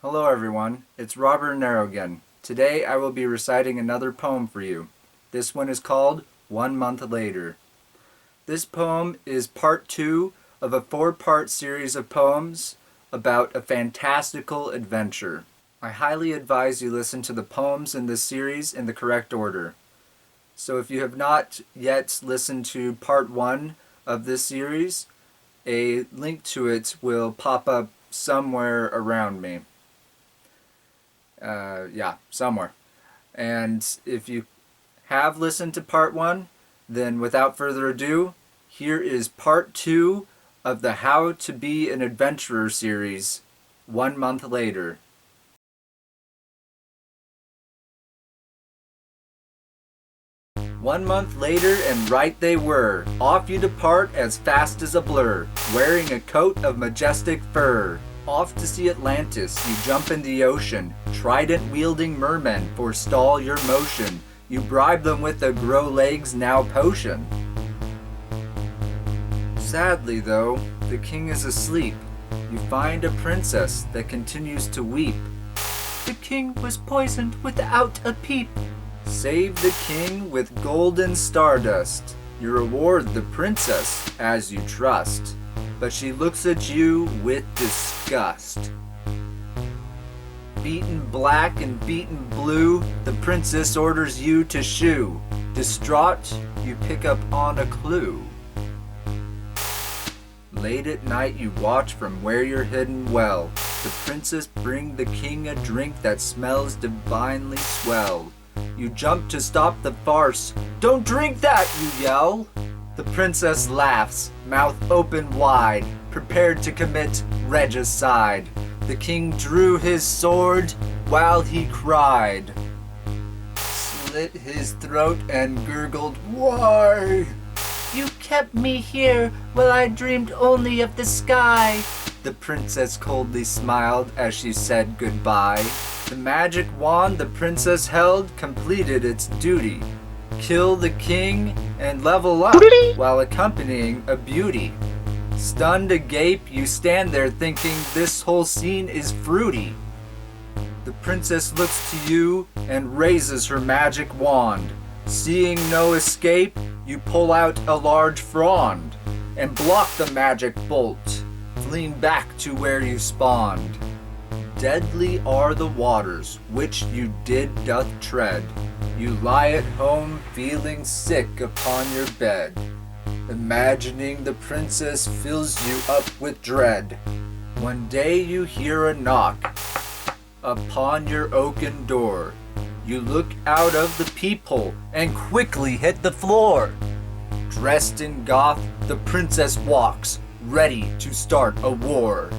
Hello everyone, it's Robert Nero again. Today I will be reciting another poem for you. This one is called 1 Month Later. This poem is part 2 of a 4-part series of poems about a fantastical adventure. I highly advise you listen to the poems in this series in the correct order. So if you have not yet listened to part 1 of this series, a link to it will pop up somewhere around me. Somewhere. And if you have listened to part 1, then without further ado, here is part 2 of the How to Be an Adventurer series, 1 month later. One month later, and right they were. Off you depart as fast as a blur, wearing a coat of majestic fur. Off to see Atlantis, you jump in the ocean. Trident-wielding mermen forestall your motion. You bribe them with a grow legs now potion. Sadly though, the king is asleep. You find a princess that continues to weep. The king was poisoned without a peep. Save the king with golden stardust. You reward the princess as you trust. But she looks at you with disgust. Beaten black and beaten blue, the princess orders you to shoo. Distraught, you pick up on a clue. Late at night you watch from where you're hidden well. The princess bring the king a drink that smells divinely swell. You jump to stop the farce. Don't drink that, you yell. The princess laughs, mouth open wide, prepared to commit regicide. The king drew his sword while he cried, slit his throat and gurgled, "Why? You kept me here while I dreamed only of the sky." The princess coldly smiled as she said goodbye. The magic wand the princess held completed its duty. Kill the king and level up while accompanying a beauty. Stunned agape, you stand there thinking this whole scene is fruity. The princess looks to you and raises her magic wand. Seeing no escape, you pull out a large frond and block the magic bolt, fleeing back to where you spawned. Deadly are the waters which you did doth tread. You lie at home feeling sick upon your bed. Imagining the princess fills you up with dread. One day you hear a knock upon your oaken door. You look out of the peephole and quickly hit the floor. Dressed in goth, the princess walks, ready to start a war.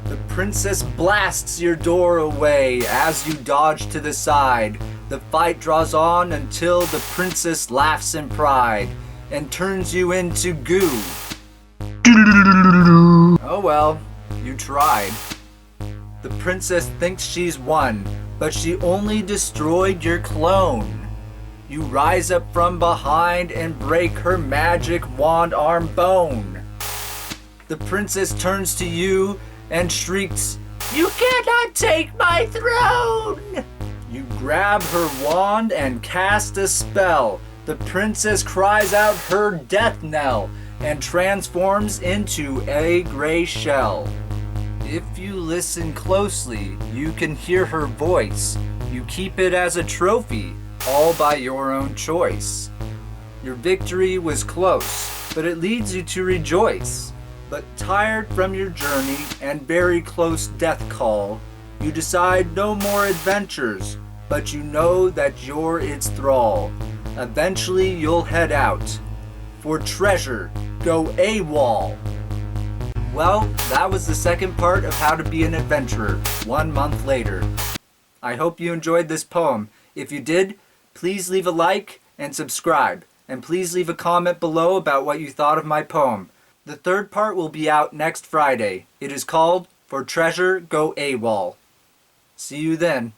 The princess blasts your door away as you dodge to the side. The fight draws on until the princess laughs in pride and turns you into goo. Oh well, you tried. The princess thinks she's won, but she only destroyed your clone. You rise up from behind and break her magic wand arm bone. The princess turns to you and shrieks, "You cannot take my throne!" You grab her wand and cast a spell. The princess cries out her death knell and transforms into a gray shell. If you listen closely, you can hear her voice. You keep it as a trophy, all by your own choice. Your victory was close, but it leads you to rejoice. But tired from your journey and very close death call, you decide no more adventures, but you know that you're its thrall. Eventually you'll head out. For treasure, go AWOL. Well, that was the second part of How to Be an Adventurer, 1 month later. I hope you enjoyed this poem. If you did, please leave a like and subscribe. And please leave a comment below about what you thought of my poem. The third part will be out next Friday. It is called For Treasure, Go AWOL. See you then.